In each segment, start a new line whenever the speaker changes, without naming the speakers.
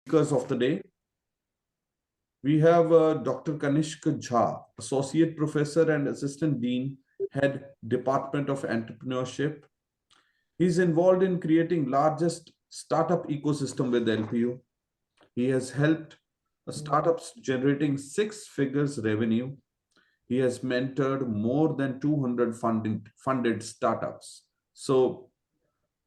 speakers of the day. We have Dr. Kanishk Jha, Associate Professor and Assistant Dean, Head Department of Entrepreneurship. He's involved in creating largest startup ecosystem with LPU. He has helped startups generating six figures revenue. He has mentored more than 200 funded startups. So,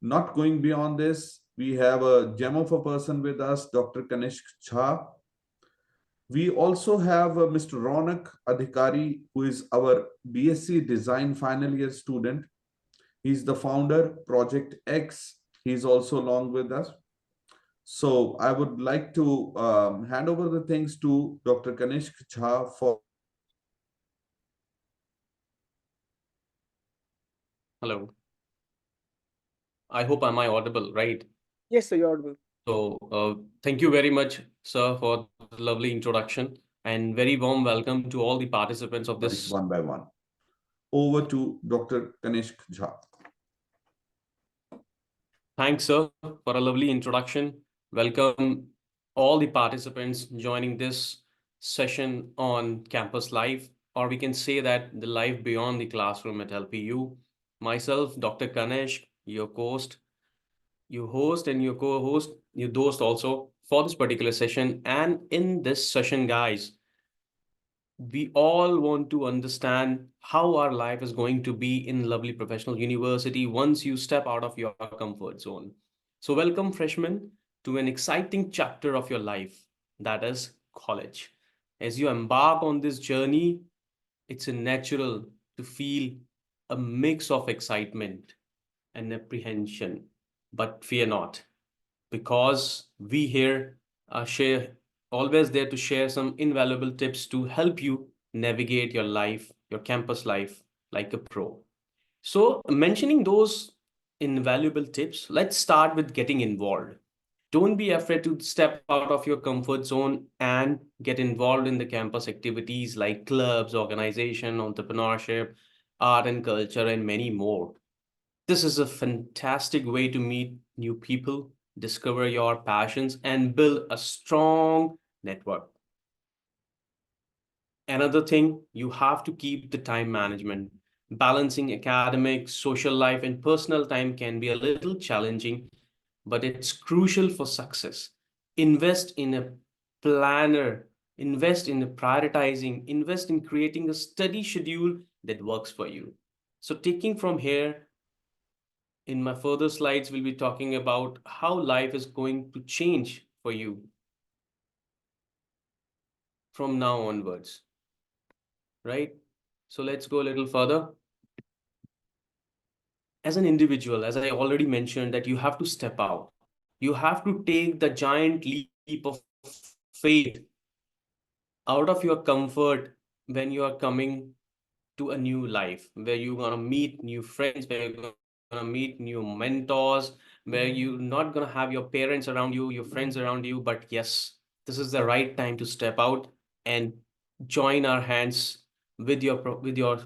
not going beyond this, we have a gem of a person with us, Dr. Kanishk Jha. We also have Mr. Ronak Adhikari, who is our BSc Design final year student. He's the founder, Project X. He's also along with us. So I would like to hand over the things to Dr. Kanishk Jha for.
Hello. I hope am I audible, right?
Yes, sir, you're audible.
So thank you very much, sir, for the lovely introduction and very warm welcome to all the participants of this.
One by one. Over to Dr. Kanishk Jha.
Thanks, sir, for a lovely introduction. Welcome all the participants joining this session on campus life, or we can say that the life beyond the classroom at LPU. Myself, Dr. Kanishk, your host and your co-host, your host also for this particular session. And in this session, guys, we all want to understand how our life is going to be in lovely professional university once you step out of your comfort zone. So welcome, freshmen, to an exciting chapter of your life, that is college. As you embark on this journey, it's natural to feel a mix of excitement and apprehension. But fear not, because we here share always there to share some invaluable tips to help you navigate your life, your campus life, like a pro. So mentioning those invaluable tips, let's start with getting involved. Don't be afraid to step out of your comfort zone and get involved in the campus activities like clubs, organization, entrepreneurship, art and culture, and many more. This is a fantastic way to meet new people, discover your passions, and build a strong network. Another thing, you have to keep the time management. Balancing academics, social life, and personal time can be a little challenging, but it's crucial for success. Invest in a planner, invest in prioritizing, invest in creating a study schedule that works for you. So taking from here, in my further slides, we'll be talking about how life is going to change for you from now onwards, right? So let's go a little further. As an individual, as I already mentioned, that you have to step out. You have to take the giant leap of faith out of your comfort when you are coming to a new life, where you're going to meet new friends, where you're going to meet new mentors, where you're not going to have your parents around you, your friends around you. But yes, this is the right time to step out and join our hands with your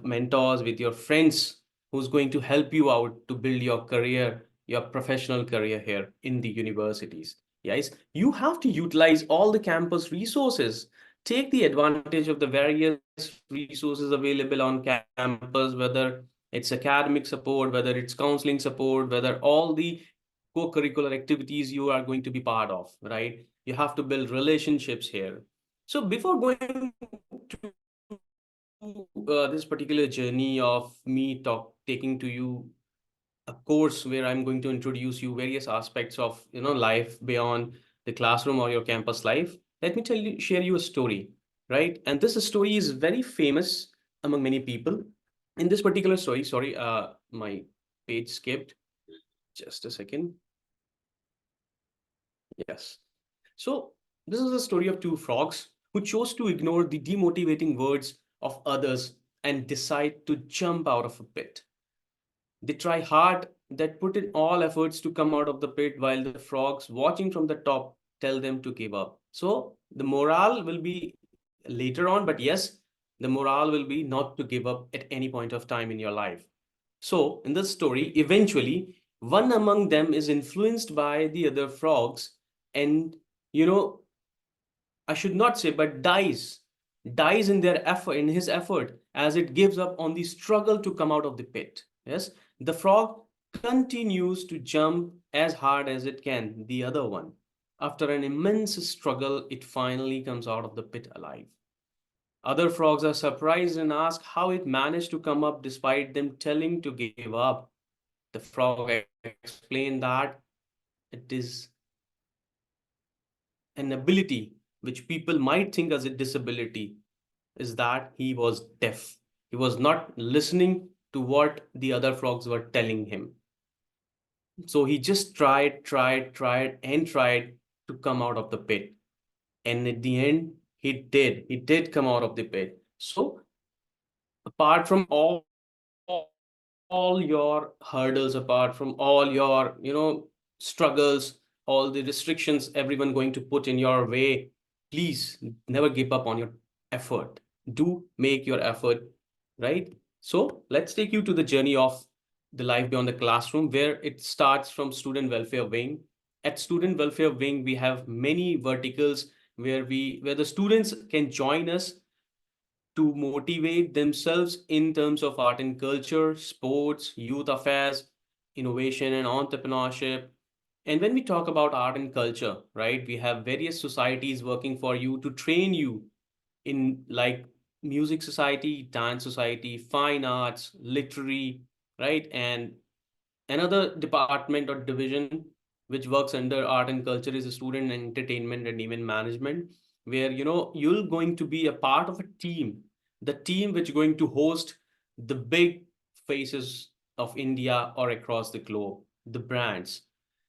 mentors, with your friends, who's going to help you out to build your career, your professional career here in the universities. Yes, you have to utilize all the campus resources. Take the advantage of the various resources available on campus, whether it's academic support, whether it's counseling support, whether all the co-curricular activities you are going to be part of, right? You have to build relationships here. So before going to this particular journey of me taking to you a course where I'm going to introduce you various aspects of life beyond the classroom or your campus life, let me share you a story, right? And this story is very famous among many people. In this particular story, sorry, my page skipped. Just a second. Yes. So this is a story of two frogs who chose to ignore the demotivating words of others and decide to jump out of a pit. They try hard, that put in all efforts to come out of the pit, while the frogs watching from the top tell them to give up. So the morale will be later on, but yes, the morale will be not to give up at any point of time in your life. So in this story, eventually, one among them is influenced by the other frogs and you know, I should not say, but dies in their effort, in his effort, as it gives up on the struggle to come out of the pit. Yes, the frog continues to jump as hard as it can, the other one. After an immense struggle, it finally comes out of the pit alive. Other frogs are surprised and ask how it managed to come up despite them telling to give up. The frog explained that it is an ability which people might think as a disability, is that he was deaf. He was not listening to what the other frogs were telling him. So he just tried, and tried to come out of the pit. And at the end, he did. He did come out of the pit. So apart from all your hurdles, apart from all your, struggles, all the restrictions everyone going to put in your way, please never give up on your effort. Do make your effort, right? So let's take you to the journey of the life beyond the classroom, where it starts from student welfare wing. At student welfare wing, we have many verticals where the students can join us to motivate themselves in terms of art and culture, sports, youth affairs, innovation and entrepreneurship. And when we talk about art and culture, right, we have various societies working for you to train you in, like, music society, dance society, fine arts, literary, right? And another department or division which works under art and culture is student entertainment and event management, where you're going to be a part of a team, the team which is going to host the big faces of India or across the globe, the brands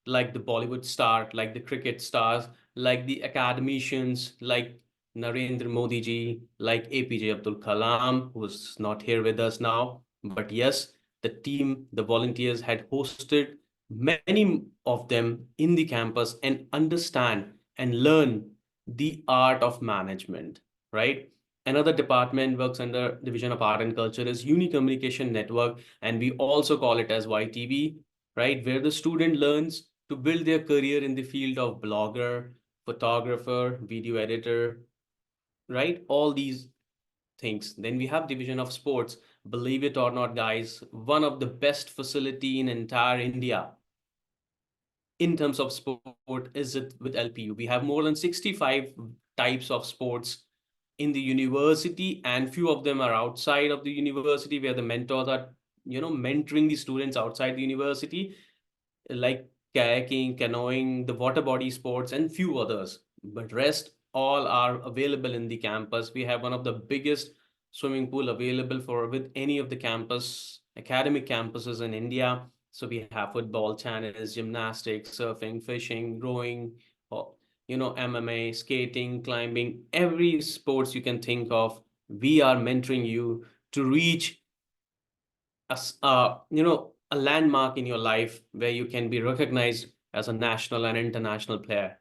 like the Bollywood star, like the cricket stars, like the academicians, like Narendra Modi ji, like APJ Abdul Kalam, who's not here with us now. But yes, the team, the volunteers had hosted many of them in the campus and understand and learn the art of management, right? Another department works under Division of Art and Culture is Uni Communication Network, and we also call it as YTV, right? Where the student learns to build their career in the field of blogger, photographer, video editor, right? All these things. Then we have Division of Sports. Believe it or not, guys, one of the best facility in entire India in terms of sport is it with LPU. We have more than 65 types of sports in the university, and few of them are outside of the university, where the mentors are, mentoring the students outside the university, like kayaking, canoeing, the water body sports, and few others. But rest all are available in the campus. We have one of the biggest swimming pool available for with any of the campus academic campuses in India. So we have football, tennis, gymnastics, surfing, fishing, rowing, MMA, skating, climbing, every sports you can think of. We are mentoring you to reach a landmark in your life where you can be recognized as a national and international player,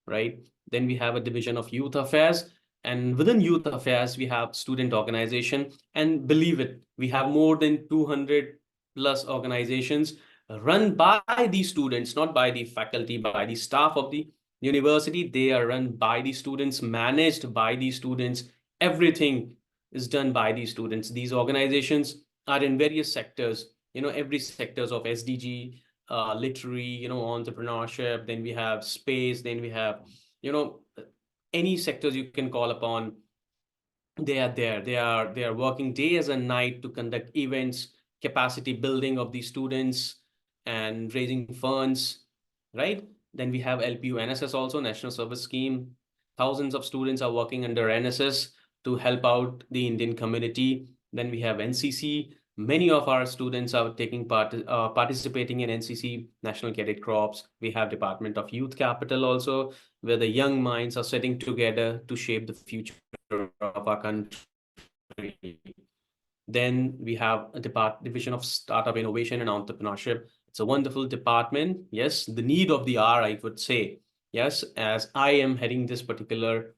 right? Then we have a division of youth affairs, and within youth affairs we have student organization. And believe it, we have more than 200 plus organizations run by the students, not by the faculty, by the staff of the university. They are run by the students, managed by the students. Everything is done by the students. These organizations are in various sectors, every sectors of SDG, literary, entrepreneurship. Then we have space. Then we have, you know, any sectors you can call upon. They are there. They are working day as a night to conduct events, capacity building of the students, and raising funds, right? Then we have LPU NSS also, National Service Scheme. Thousands of students are working under NSS to help out the Indian community. Then we have NCC. Many of our students are participating in NCC, National Cadet Corps. We have Department of Youth Capital also, where the young minds are sitting together to shape the future of our country. Then we have a division of startup innovation and entrepreneurship. It's a wonderful department. Yes, the need of the hour, I would say. Yes, as I am heading this particular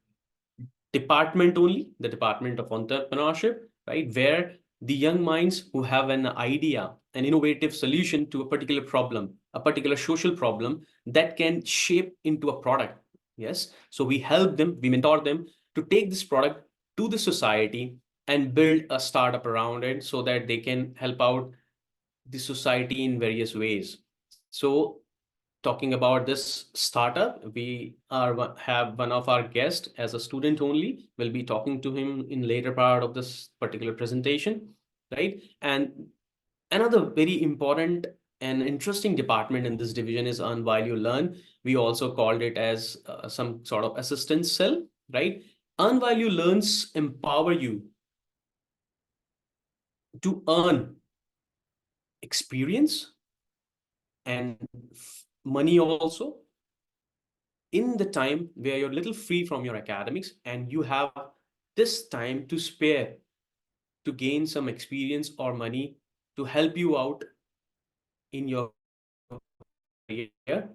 department only, the department of entrepreneurship, right? Where the young minds who have an idea, an innovative solution to a particular problem, a particular social problem that can shape into a product. Yes. So we help them, we mentor them to take this product to the society and build a startup around it so that they can help out the society in various ways. So talking about this startup, we have one of our guests as a student only. We'll be talking to him in later part of this particular presentation, right? And another very important and interesting department in this division is earn while you learn. We also called it as some sort of assistance cell, right? Earn while you learns empower you to earn experience and money also in the time where you're a little free from your academics and you have this time to spare to gain some experience or money to help you out in your career,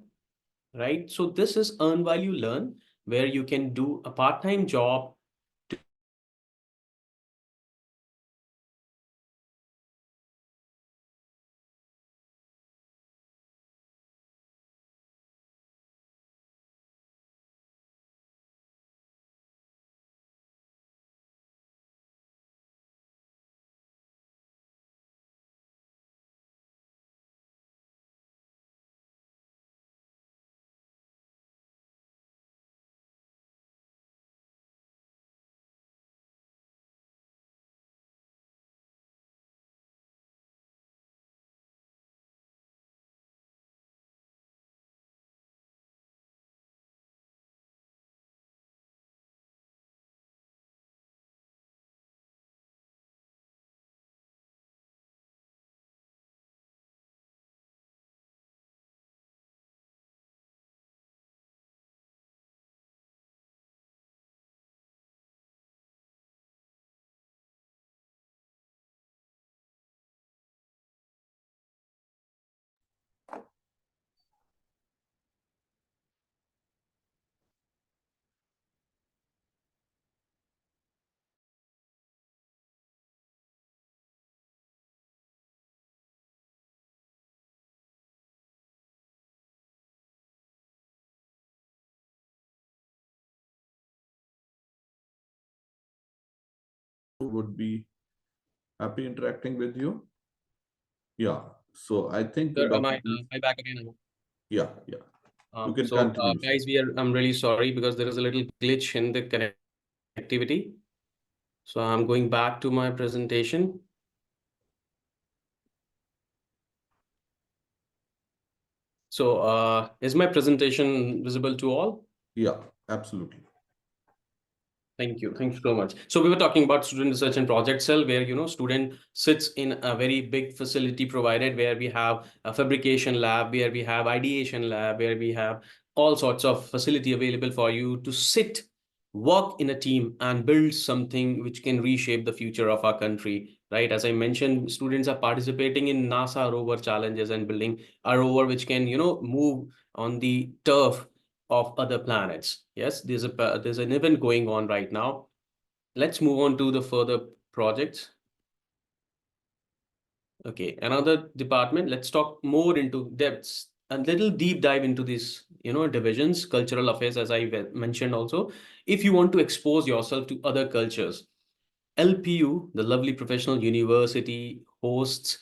right? So this is earn while you learn, where you can do a part-time job to earn experience and money
Would be happy interacting with you. Yeah. So I think
Sir,
Dr.
am I back again?
Yeah, yeah. You can continue, sir.
Guys, I'm really sorry because there is a little glitch in the connectivity. So I'm going back to my presentation. So is my presentation visible to all?
Yeah, absolutely.
Thank you. Thank you so much. So we were talking about student research and project cell, where student sits in a very big facility provided, where we have a fabrication lab, where we have ideation lab, where we have all sorts of facility available for you to sit, work in a team, and build something which can reshape the future of our country. Right? As I mentioned, students are participating in NASA rover challenges and building a rover which can move on the turf of other planets. Yes, there's an event going on right now. Let's move on to the further projects. Okay, another department. Let's talk more into depths, a little deep dive into these, divisions, cultural affairs, as I mentioned also. If you want to expose yourself to other cultures, LPU, the lovely professional university, hosts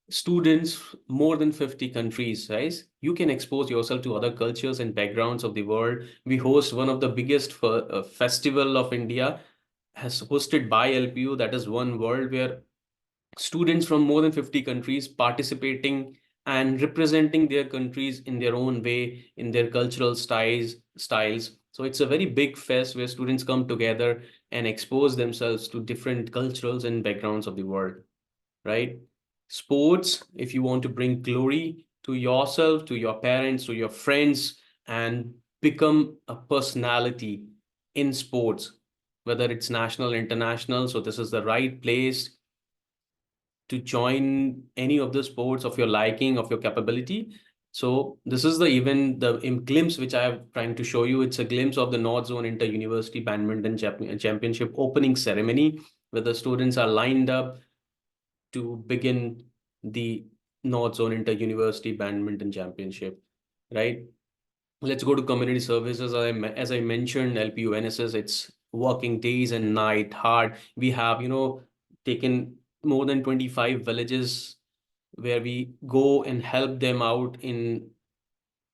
students more than 50 countries, right? You can expose yourself to other cultures and backgrounds of the world. We host one of the biggest festival of India, has hosted by LPU, that is One World, where students from more than 50 countries participating and representing their countries in their own way, in their cultural styles. So it's a very big fest where students come together and expose themselves to different cultures and backgrounds of the world, right? Sports, if you want to bring glory to yourself, to your parents, to your friends, and become a personality in sports, whether it's national, international. So this is the right place to join any of the sports of your liking, of your capability. So this is the event, the glimpse which I am trying to show you. It's a glimpse of the North Zone Inter-University Badminton Championship opening ceremony, where the students are lined up to begin the North Zone Inter-University Badminton Championship, right? Let's go to community services. As I mentioned, LPU NSS, it's working days and night hard. We have, taken more than 25 villages where we go and help them out in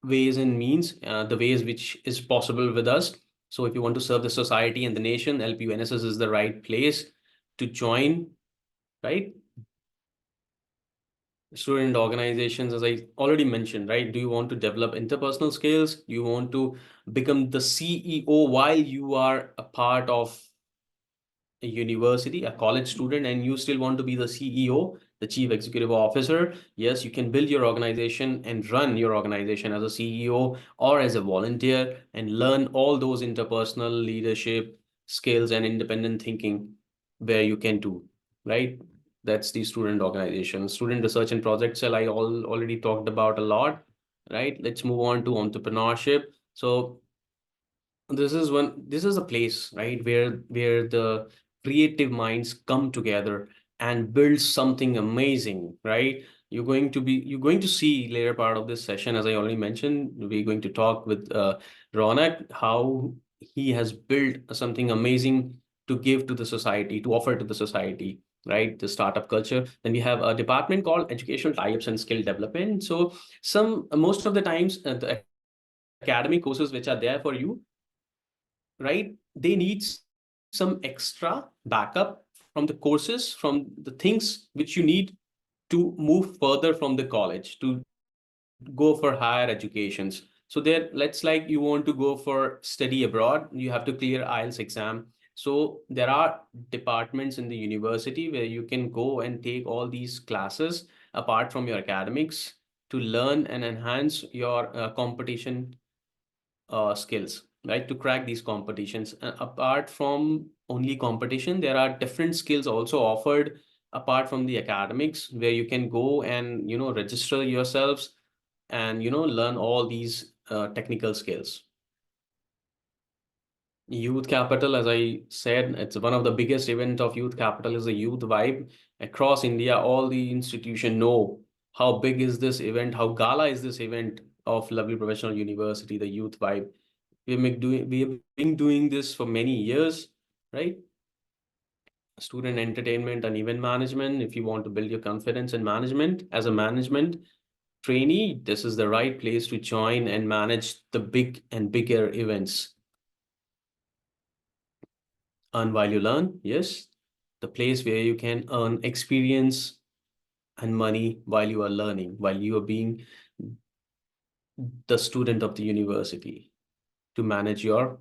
ways and means, the ways which is possible with us. So if you want to serve the society and the nation, LPU NSS is the right place to join, right? Student organizations, as I already mentioned, right? Do you want to develop interpersonal skills? Do you want to become the CEO while you are a part of a university, a college student, and you still want to be the CEO, the chief executive officer? Yes, you can build your organization and run your organization as a CEO or as a volunteer and learn all those interpersonal leadership skills and independent thinking where you can do, right? That's the student organization. Student research and project cell, I already talked about a lot, right? Let's move on to entrepreneurship. So this is a place, right, where the creative minds come together and build something amazing, right? You're going to see later part of this session, as I already mentioned, we're going to talk with Ronak how he has built something amazing to give to the society, to offer to the society, right? The startup culture. Then we have a department called educational tie-ups and skill development. So some most of the times the academic courses which are there for you, right? They need some extra backup from the courses, from the things which you need to move further from the college, to go for higher educations. So there, let's like you want to go for study abroad, you have to clear IELTS exam. So there are departments in the university where you can go and take all these classes apart from your academics to learn and enhance your competition skills, right? To crack these competitions. And apart from only competition, there are different skills also offered apart from the academics where you can go and, register yourselves and, learn all these technical skills. Youth Capital, as I said, it's one of the biggest event of Youth Capital is the Youth Vibe. Across India, all the institution know how big is this event, how gala is this event of Lovely Professional University, the Youth Vibe. We have been doing this for many years, right? Student entertainment and event management. If you want to build your confidence in management as a management trainee, this is the right place to join and manage the big and bigger events. Earn while you learn, yes, the place where you can earn experience and money while you are learning, while you are being the student of the university, to manage your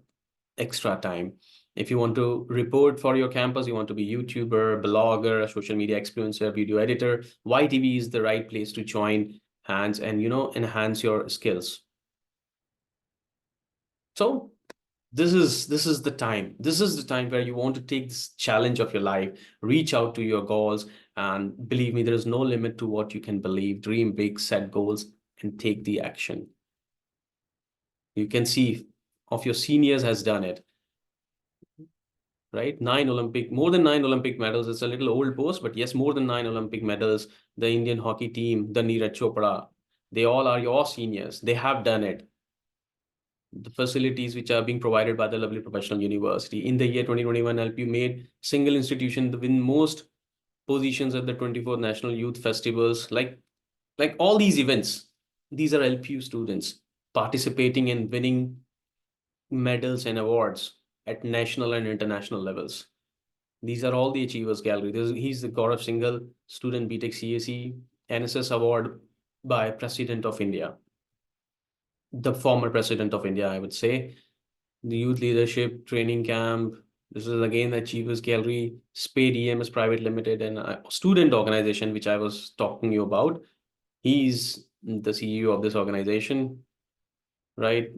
extra time. If you want to report for your campus, you want to be YouTuber, blogger, a social media influencer, video editor, YTV is the right place to join hands and, enhance your skills. So this is the time. This is the time where you want to take this challenge of your life, reach out to your goals, and believe me, there is no limit to what you can believe. Dream big, set goals, and take the action. You can see of your seniors has done it, right? More than 9 Olympic medals. It's a little old post, but yes, more than 9 Olympic medals. The Indian hockey team, the Neeraj Chopra, they all are your seniors. They have done it. The facilities which are being provided by the Lovely Professional University. In the year 2021, LPU made single institution the win most positions at the 24th National Youth Festivals. Like all these events, these are LPU students participating and winning medals and awards at national and international levels. These are all the Achievers Gallery. He's the Gaurav Singhal Student BTech CAC NSS Award by President of India, the former President of India, I would say. The Youth Leadership Training Camp. This is again the Achievers Gallery, Spade EMS Private Limited, and a student organization, which I was talking you about. He's the CEO of this organization, right?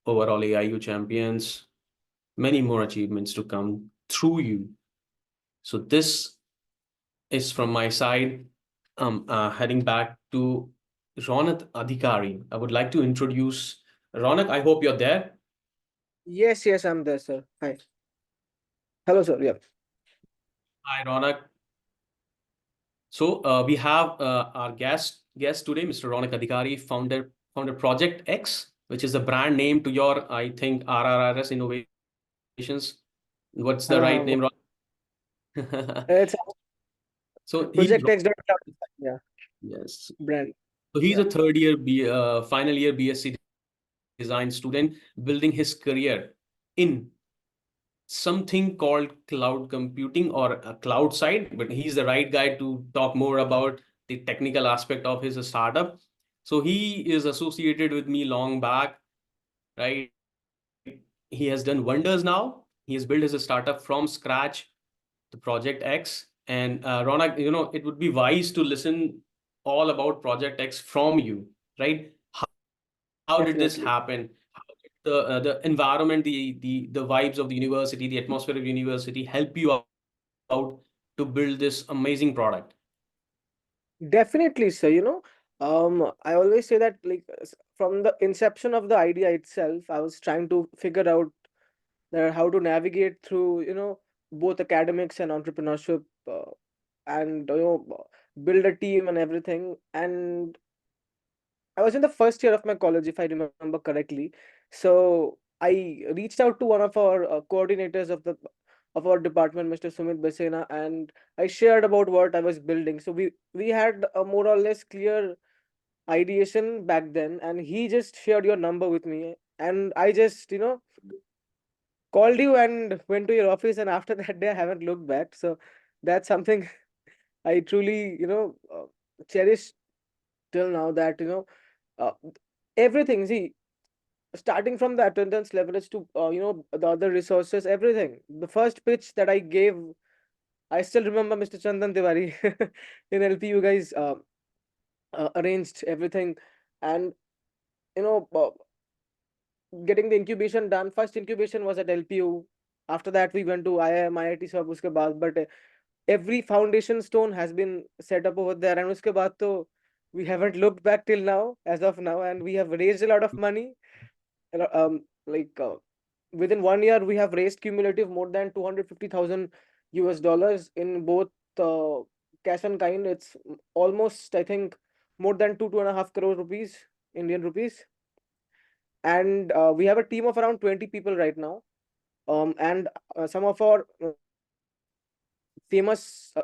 Overall AIU champions, many more achievements to come through you. So this is from my side. Heading back to Ronak Adhikari. I would like to introduce Ronak. I hope you're there.
Yes, yes, I'm there, sir. Hi. Hello, sir. Yeah.
Hi, Ronak. So we have our guest today, Mr. Ronak Adhikari, founder Project X. which is the brand name to your, I think, RRRS Innovations. What's the right
Uh,
name, Ron?
it's
So he's
Project X. Yeah,
yes.
brand.
So he's
Yeah.
a final year BSc design student building his career in something called cloud computing or a cloud side, but he's the right guy to talk more about the technical aspect of his startup. So he is associated with me long back, right? He has done wonders now. He has built his startup from scratch, the Project X. And Ronak, it would be wise to listen all about Project X from you, right? How did this
Definitely.
happen? How did the environment, the vibes of the university, the atmosphere of university help you out to build this amazing product?
Definitely, sir. I always say that from the inception of the idea itself, I was trying to figure out that how to navigate through, both academics and entrepreneurship, and build a team and everything. And I was in the first year of my college, if I remember correctly. So I reached out to one of our coordinators of our department, Mr. Sumit Basena, and I shared about what I was building. So we had a more or less clear ideation back then, and he just shared your number with me, and I just called you and went to your office, and after that day I haven't looked back. So that's something I truly cherish till now, that uh, everything, see, starting from the attendance levels to the other resources, everything. The first pitch that I gave, I still remember Mr. Chandan Tiwari in LPU guys arranged everything. And you know uh, getting the incubation done, first incubation was at LPU. After that we went to IIM IIT सब उसके बाद, but every foundation stone has been set up over there, and उसके बाद तो we haven't looked back till now, as of now, and we have raised a lot of money. Like within 1 year we have raised cumulative more than 250,000 US dollars in both uh, cash and kind. It's almost, I think, more than 2.5 crore rupees, Indian rupees. And we have a team of around 20 people right now. And some of our famous uh,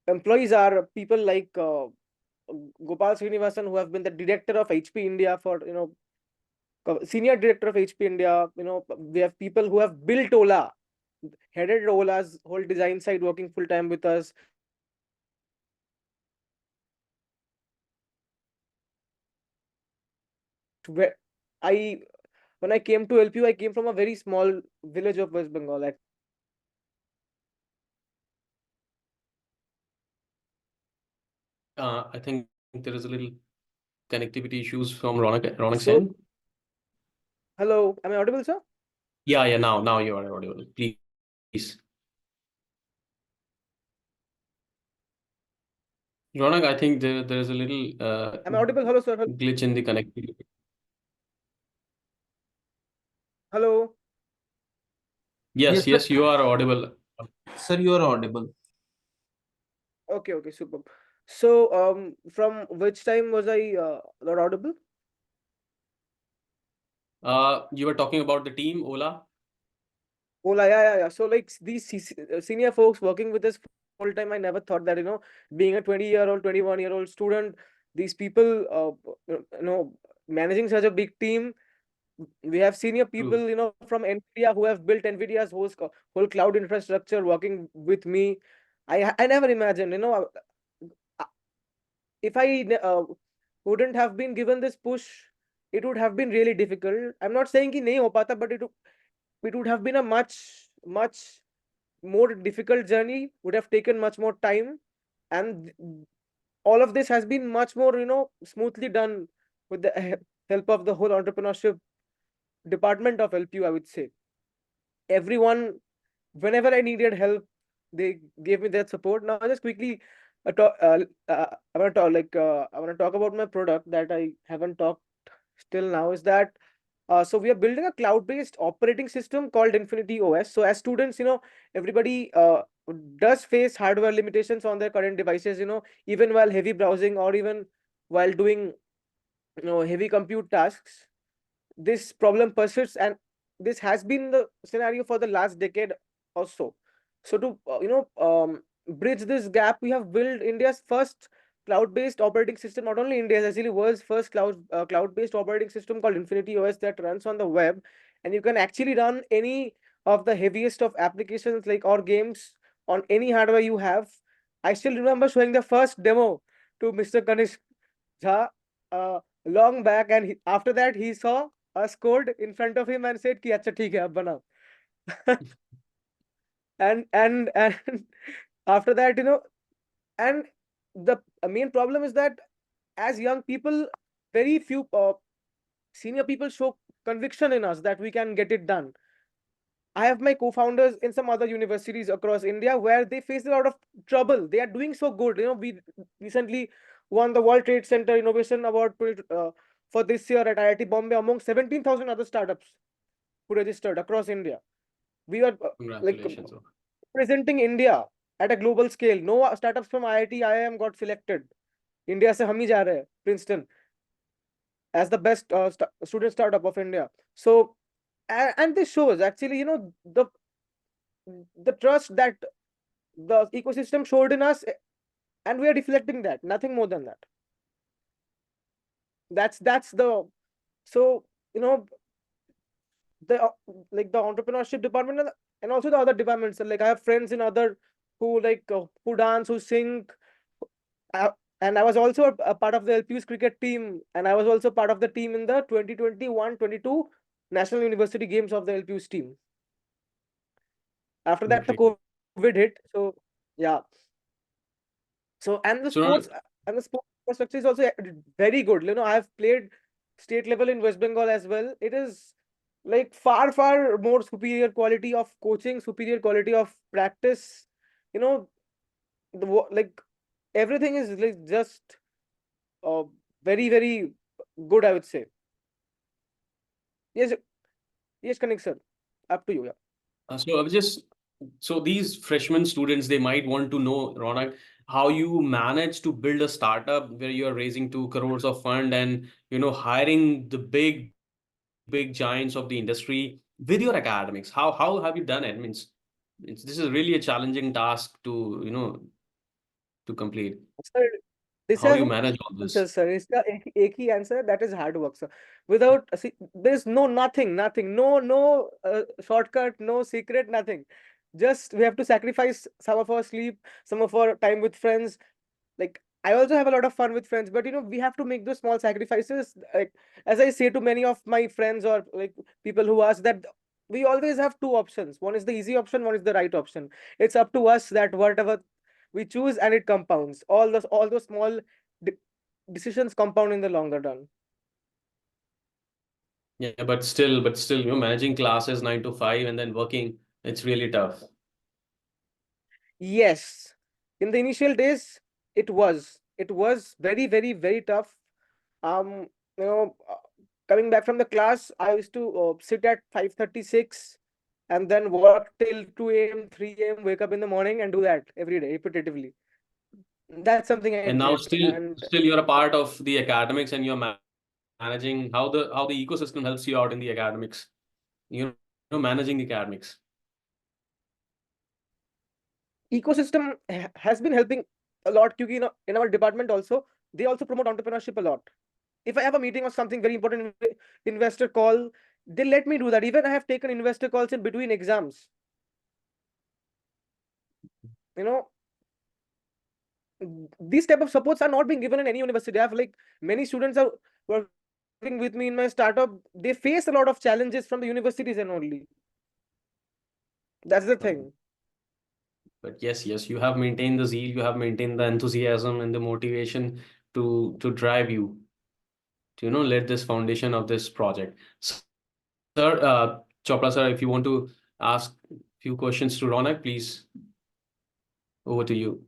employees are people like Gopal Srinivasan, who have been the director of HP India for senior director of HP India. We have people who have built Ola, headed Ola's whole design side, working full time with us. Where I when I came to LPU, I came from a very small village of West Bengal.
I think there is a little connectivity issues from Ronak's
So,
end.
hello, am I audible, sir?
Yeah, now you are audible. Please. Ronak, I think there is a little
Am I audible? Hello, sir.
glitch in the connectivity.
Hello.
Yes,
Yes, sir.
you are audible.
Sir, you are audible.
Okay, super. So, from which time was I not audible?
You were talking about the team, Ola.
Ola, yeah. So, like these senior folks working with us full time, I never thought that, being a 20-year-old, 21-year-old student, these people, managing such a big team. We have senior
True.
people, from NVIDIA, who have built NVIDIA's whole cloud infrastructure, working with me. I never imagined, uh, if I wouldn't have been given this push, it would have been really difficult. I'm not saying कि नहीं हो पाता, but it would have been a much more difficult journey, would have taken much more time, and all of this has been much more, smoothly done with the help of the whole entrepreneurship department of LPU, I would say. Everyone, whenever I needed help, they gave me that support. Now, just quickly, I want to talk I want to talk about my product that I haven't talked still now. Is that so we are building a cloud-based operating system called Infinity OS. So as students, everybody does face hardware limitations on their current devices. Even while heavy browsing, or even while doing heavy compute tasks, this problem persists, and this has been the scenario for the last decade or so. So to bridge this gap, we have built India's first cloud-based operating system. Not only India's, actually world's first cloud-based operating system called Infinity OS that runs on the web, and you can actually run any of the heaviest of applications like or games on any hardware you have. I still remember showing the first demo to Mr. Kanish Jha long back, and after that he saw us code in front of him and said, "Ki acha theek hai, ab banao." And after that, and the main problem is that as young people, very few senior people show conviction in us that we can get it done. I have my co-founders in some other universities across India where they face a lot of trouble. They are doing so good. We recently won the World Trade Center Innovation Award for this year at IIT Bombay among 17,000 other startups who registered across India. We are like
Congratulations.
representing India at a global scale. No startups from IIT, IIM got selected. India se hum hi ja rahe, Princeton, as the best student startup of India. So, and this shows actually, the trust that the ecosystem showed in us, and we are reflecting that. Nothing more than that. That's the so you know the like the entrepreneurship department and also the other departments. Like I have friends in other who who dance, who sing, uh, and I was also a part of the LPU's cricket team, and I was also part of the team in the 2021-22 National University Games of the LPU's team. After that, the
Great.
COVID hit. So yeah. So
So,
and the sports infrastructure is also very good. I have played state level in West Bengal as well. It is like far more superior quality of coaching, superior quality of practice. You know, like everything is like just uh, very good, I would say. Yes, yes, Kanik sir. Up to you. Yeah.
so I was just so these freshman students, they might want to know, Ronak, how you manage to build a startup where you are raising 2 crores of fund and hiring the big giants of the industry with your academics. How have you done it? This is really a challenging task to complete.
Sir, this
How do
has
you
one
manage all
answer,
this?
sir. इसका एक ही answer, that is hard work, sir. Without see, there's nothing, no shortcut, no secret, nothing. Just we have to sacrifice some of our sleep, some of our time with friends. Like I also have a lot of fun with friends, but we have to make those small sacrifices. Like as I say to many of my friends or like people who ask that we always have two options. One is the easy option, one is the right option. It's up to us that whatever we choose, and it compounds. All those small de decisions compound in the longer run.
Yeah, but still, managing classes 9 to 5 and then working, it's really tough.
Yes, in the initial days, it was very tough. Um, you know, coming back from the class, I used to sit at 5:36 and then work till 2 a.m., 3 a.m., wake up in the morning and do that every day repetitively. That's something I
And now
did.
still
And
still you're a part of the academics and you're managing how the ecosystem helps you out in the academics. Managing the academics.
ecosystem has been helping a lot because in our department also, they also promote entrepreneurship a lot. If I have a meeting or something very important, investor call, they let me do that. Even I have taken investor calls in between exams. You know, these type of supports are not being given in any university. I have like many students are working with me in my startup. They face a lot of challenges from the universities and only. That's the
But,
thing.
but yes, you have maintained the zeal, you have maintained the enthusiasm and the motivation to drive you to let this foundation of this project. Sir, Chopra sir, if you want to ask few questions to Ronak, please, over to you.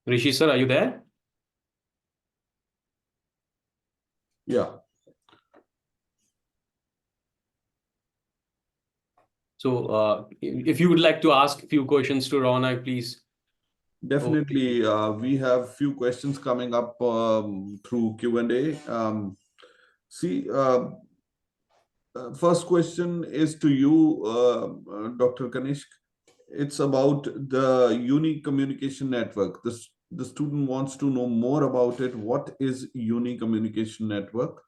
Rishi sir, are you there?
Yeah.
So if you would like to ask a few questions to Ronak, please.
Definitely, we have few questions coming up through Q&A. See, first question is to you, Dr. Kanishk. It's about the unique communication network. The student wants to know more about it. What is unique communication network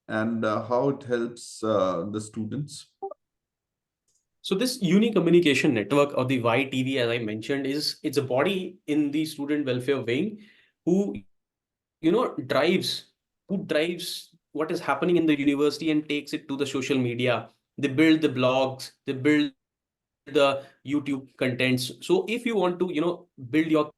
and how it helps the students?
So this unique communication network or the YTV, as I mentioned, it's a body in the student welfare wing who, drives what is happening in the university and takes it to the social media. They build the blogs, they build the YouTube contents. So if you want to, build your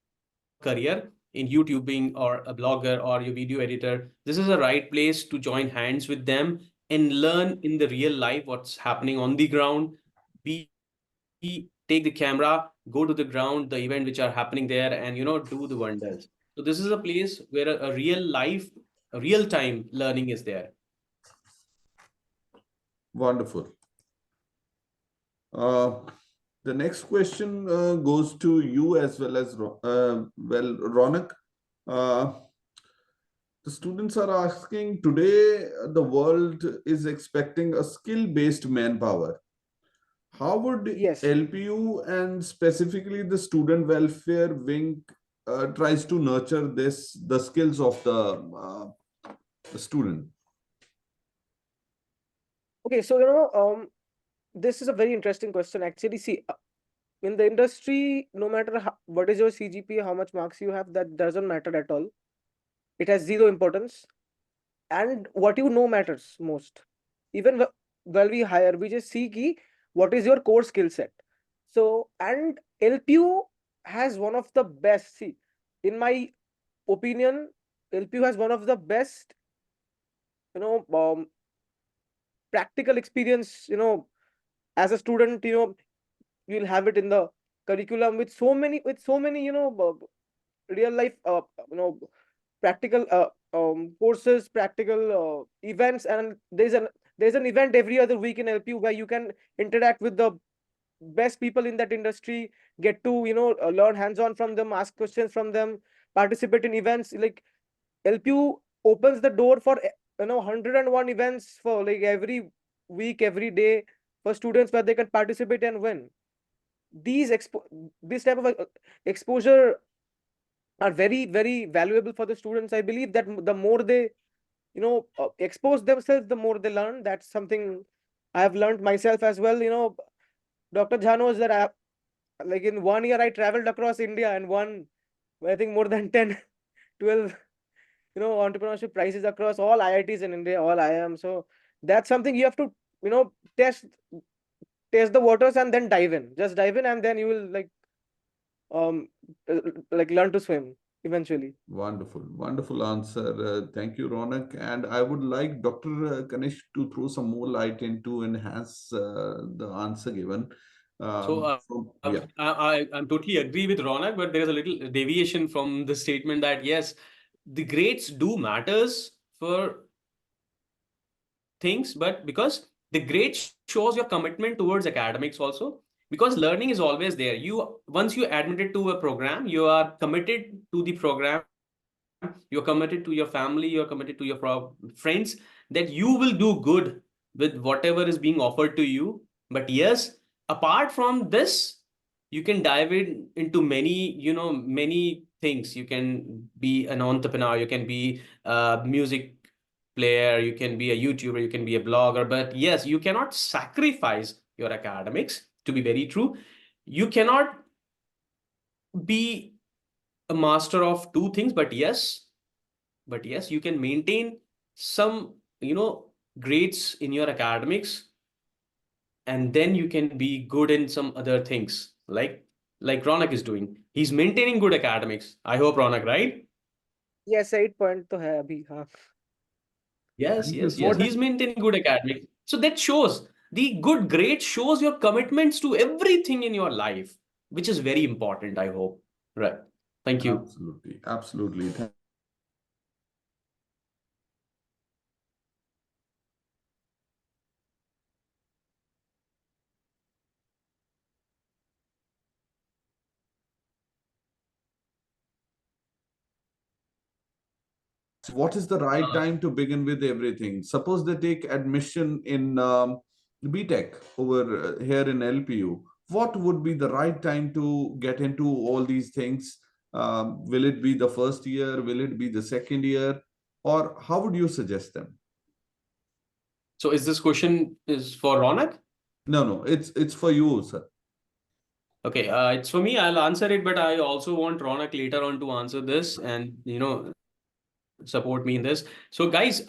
career in YouTubing or a blogger or your video editor, this is a right place to join hands with them and learn in the real life what's happening on the ground. Be take the camera, go to the ground, the event which are happening there, and do the wonders. So this is a place where a real life, a real time learning is there.
Wonderful. Uh, the next question goes to you as well as Ronak. Uh, the students are asking today the world is expecting a skill-based manpower. How would
Yes.
LPU and specifically the student welfare wing tries to nurture the skills of the student?
Okay, so this is a very interesting question. Actually, see, in the industry, no matter what is your CGPA, how much marks you have, that doesn't matter at all. It has zero importance, and what you know matters most. Even while we hire, we just see ki, what is your core skill set. So, and LPU has one of the best. See, in my opinion, LPU has one of the best, you know, practical experience. As a student, you'll have it in the curriculum with so many real life practical courses, practical events, and there's an event every other week in LPU where you can interact with the best people in that industry, get to learn hands on from them, ask questions from them, participate in events. Like, LPU opens the door for 101 events for like every week, every day, for students where they can participate and win. This type of exposure are very, very valuable for the students. I believe that the more they expose themselves, the more they learn. That's something I have learned myself as well. Dr. Jha knows that like in 1 year I traveled across India and won, I think, more than 10, 12 entrepreneurship prizes across all IITs in India, all IIM. So that's something you have to you know test test the waters and then dive in. Just dive in, and then you will um learn to swim eventually.
Wonderful, wonderful answer. Thank you, Ronak. And I would like Dr. Kanish to throw some more light into enhance the answer given.
So
Yeah,
I'm totally agree with Ronak, but there is a little deviation from the statement that yes, the grades do matters for things, but because the grade shows your commitment towards academics also, because learning is always there. You once you admitted to a program, you are committed to the program, you're committed to your family, you're committed to your friends, that you will do good with whatever is being offered to you. But yes, apart from this, you can dive into many, many things. You can be an entrepreneur, you can be a music player, you can be a YouTuber, you can be a blogger, but yes, you cannot sacrifice your academics, to be very true. You cannot be a master of two things, but yes, you can maintain some, grades in your academics, and then you can be good in some other things, like Ronak is doing. He's maintaining good academics. I hope, Ronak, right?
Yes, 8 point to hai abhi, हाँ.
Yes,
thank you
yes,
so
yes.
More
much.
than
He's maintaining good academics. So that shows the good grade shows your commitments to everything in your life, which is very important, I hope. Right. Thank you.
Absolutely, absolutely. what is the right time to begin with everything? Suppose they take admission in BTech over here in LPU. What would be the right time to get into all these things? Will it be the first year? Will it be the second year? Or how would you suggest them?
So is this question is for Ronak?
No, no, it's for you, sir.
Okay, it's for me. I'll answer it, but I also want Ronak later on to answer this and support me in this. So, guys,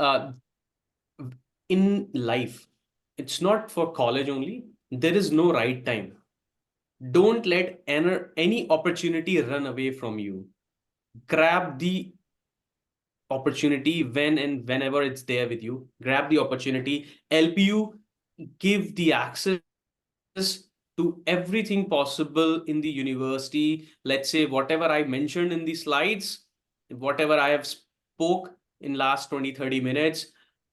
in life, it's not for college only. There is no right time. Don't let any opportunity run away from you. Grab the opportunity when and whenever it's there with you. Grab the opportunity. LPU give the access to everything possible in the university. Let's say whatever I mentioned in the slides, whatever I have spoke in last 20-30 minutes,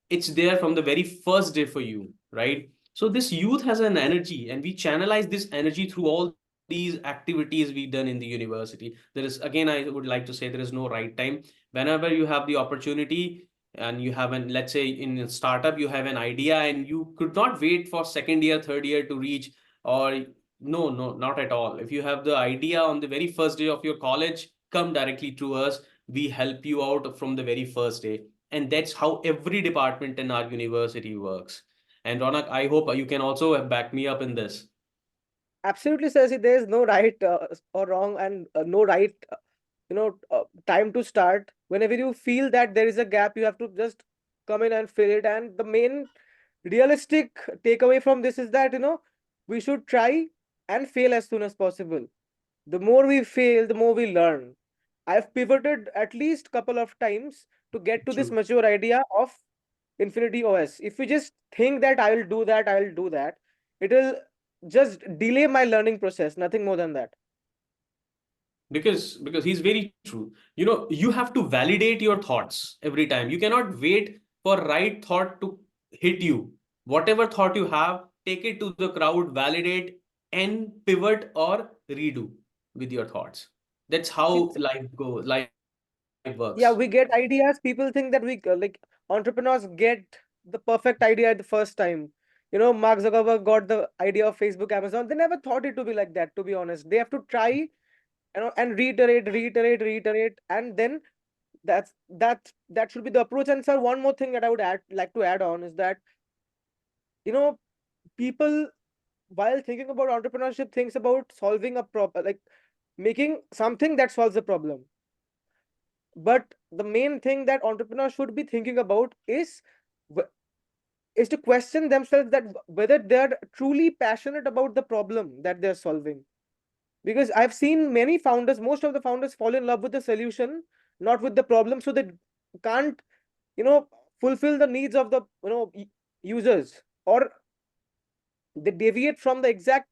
it's there from the very first day for you, right? So this youth has an energy, and we channelize this energy through all these activities we've done in the university. There is, again, I would like to say, there is no right time. Whenever you have the opportunity, and you have an, let's say in a startup, you have an idea and you could not wait for second year, third year to reach, or no, not at all. If you have the idea on the very first day of your college, come directly to us. We help you out from the very first day. And that's how every department in our university works. And Ronak, I hope you can also back me up in this.
Absolutely, Sasi. There is no right or wrong, and no right, time to start. Whenever you feel that there is a gap, you have to just come in and fill it. And the main realistic takeaway from this is that we should try and fail as soon as possible. The more we fail, the more we learn. I've pivoted at least couple of times to get to this
True.
mature idea of Infinity OS. If we just think that I will do that, it will just delay my learning process, nothing more than that.
Because he's very true. You have to validate your thoughts every time. You cannot wait for right thought to hit you. Whatever thought you have, take it to the crowd, validate, and pivot or redo with your thoughts. That's how
See,
life
yeah,
works.
we get ideas. People think that we like entrepreneurs get the perfect idea at the first time. Mark Zuckerberg got the idea of Facebook, Amazon. They never thought it to be like that, to be honest. They have to try, and reiterate, and then that should be the approach. And sir, one more thing that I would like to add on is that you know people, while thinking about entrepreneurship, thinks about solving a problem, like making something that solves a problem. But the main thing that entrepreneurs should be thinking about wh- is to question themselves that whether they're truly passionate about the problem that they're solving. Because I've seen many founders, most of the founders fall in love with the solution, not with the problem, so they can't you know fulfill the needs of the users, or they deviate from the exact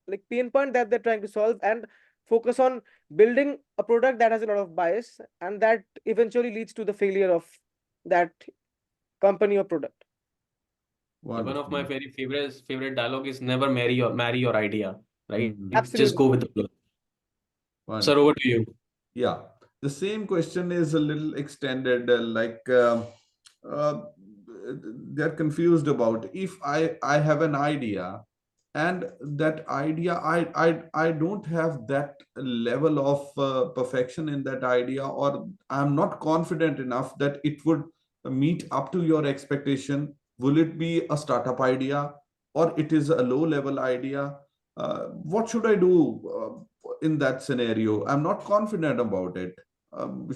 like pain point that they're trying to solve, and focus on building a product that has a lot of bias, and that eventually leads to the failure of that company or product.
One of my
Wonderful.
very favorite dialogue is never marry your idea, right?
Mhm.
Just go
Absolutely.
with the flow. Sir,
Wonderful.
over to you.
Yeah, the same question is a little extended, uh, they're confused about if I have an idea, and that idea I don't have that level of perfection in that idea, or I'm not confident enough that it would meet up to your expectation. Will it be a startup idea, or it is a low level idea? What should I do in that scenario? I'm not confident about it.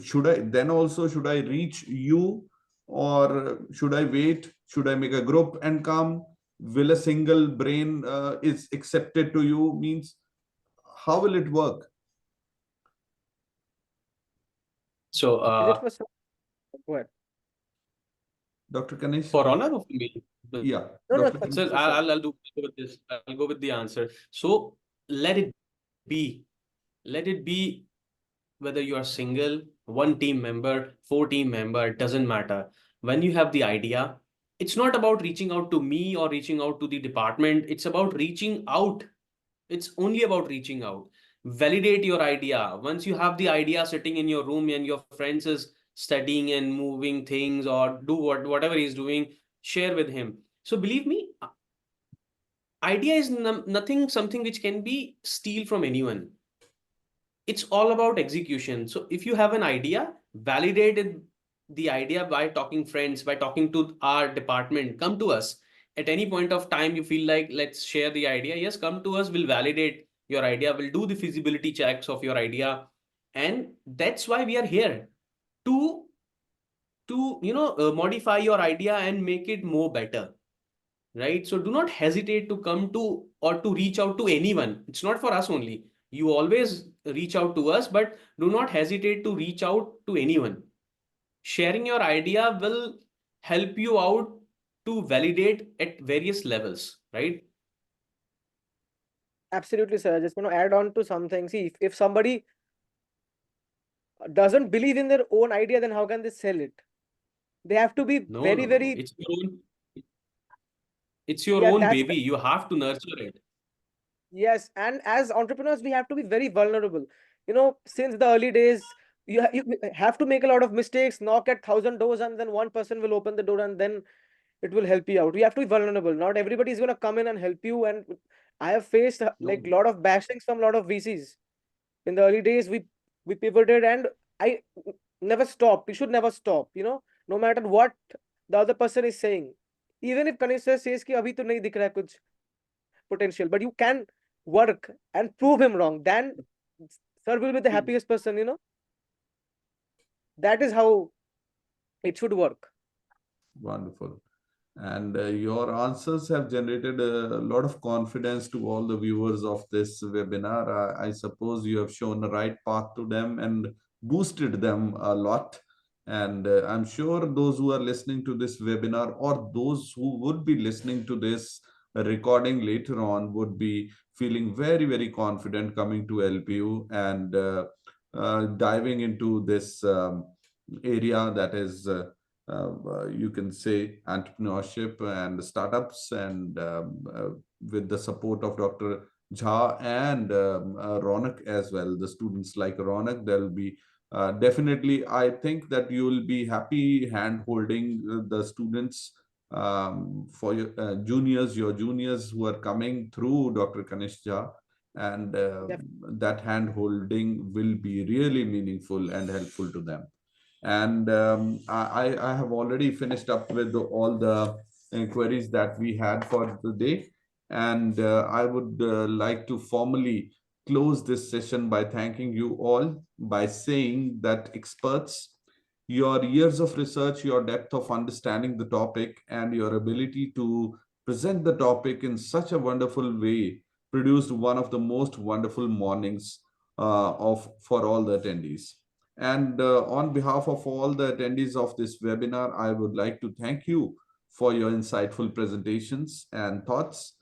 Should I then also, should I reach you, or should I wait? Should I make a group and come? Will a single brain is accepted to you? Means how will it work?
So,
Is it for go ahead.
Dr. Kanish?
for honor of me,
Yeah,
No, no,
Dr.
for,
Kanish.
sir,
for sure.
I'll do with this. I'll go with the answer. So let it be. Let it be, whether you are single, one team member, four team member, it doesn't matter. When you have the idea, it's not about reaching out to me or reaching out to the department. It's about reaching out. It's only about reaching out. Validate your idea. Once you have the idea sitting in your room and your friends is studying and moving things, or do whatever he's doing, share with him. So believe me, idea is nothing something which can be steal from anyone. It's all about execution. So if you have an idea, validate the idea by talking friends, by talking to our department. Come to us at any point of time. You feel like, let's share the idea. Yes, come to us. We'll validate your idea. We'll do the feasibility checks of your idea, and that's why we are here to modify your idea and make it more better, right? So do not hesitate to come to or to reach out to anyone. It's not for us only. You always reach out to us, but do not hesitate to reach out to anyone. Sharing your idea will help you out to validate at various levels, right?
Absolutely, sir. I just want to add on to something. See, if somebody doesn't believe in their own idea, then how can they sell it? They have to be
No,
very,
no, no.
very,
It's your
yeah,
own
that's,
baby. You have to nurture it.
yes. And as entrepreneurs, we have to be very vulnerable. Since the early days, you have to make a lot of mistakes, knock at 1,000 doors, and then one person will open the door, and then it will help you out. You have to be vulnerable. Not everybody is going to come in and help you. And I have faced
No,
like a lot of bashings from a lot of VCs. In the early days, we pivoted, and I never stopped. You should never stop, no matter what the other person is saying. Even if Kanish sir says कि अभी तो नहीं दिख रहा है कुछ potential, but you can work and prove him wrong, then sir will be the happiest person. That is how it should work.
Wonderful. And your answers have generated a lot of confidence to all the viewers of this webinar. I suppose you have shown the right path to them and boosted them a lot. And I'm sure those who are listening to this webinar, or those who would be listening to this recording later on, would be feeling very, very confident coming to LPU and diving into this area that is you can say entrepreneurship and startups, and with the support of Dr. Jha and Ronak as well. The students like Ronak, there will be definitely, I think that you will be happy hand holding the students for your juniors who are coming through Dr. Kanish Jha, and that hand holding will be really meaningful and helpful to them. And I have already finished up with all the inquiries that we had for the day. And I would like to formally close this session by thanking you all, by saying that experts, your years of research, your depth of understanding the topic, and your ability to present the topic in such a wonderful way produced one of the most wonderful mornings of for all the attendees. And on behalf of all the attendees of this webinar, I would like to thank you for your insightful presentations and thoughts.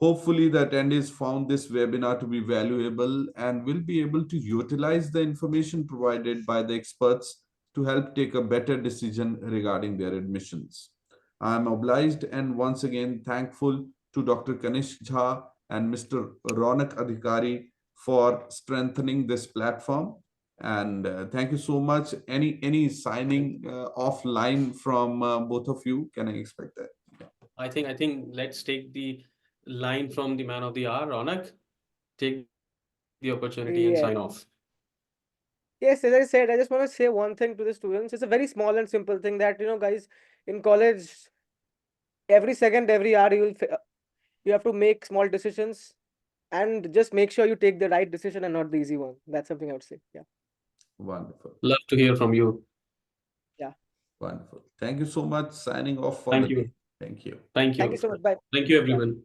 Hopefully, the attendees found this webinar to be valuable and will be able to utilize the information provided by the experts to help take a better decision regarding their admissions. I am obliged and once again thankful to Dr. Kanish Jha and Mr. Ronak Adhikari for strengthening this platform. And thank you so much. Any signing offline from both of you? Can I expect that?
I think let's take the line from the man of the hour, Ronak. Take the opportunity and sign off.
Yeah. Yes, as I said, I just want to say one thing to the students. It's a very small and simple thing that, guys, in college, every second, every hour, you have to make small decisions, and just make sure you take the right decision and not the easy one. That's something I would say. Yeah.
Wonderful.
Love to hear from you.
Yeah.
Wonderful. Thank you so much. Signing off for
Thank
the
you.
day. Thank you.
Thank
Thank you
you.
so much. Bye.
Thank you,
Yeah.
everyone.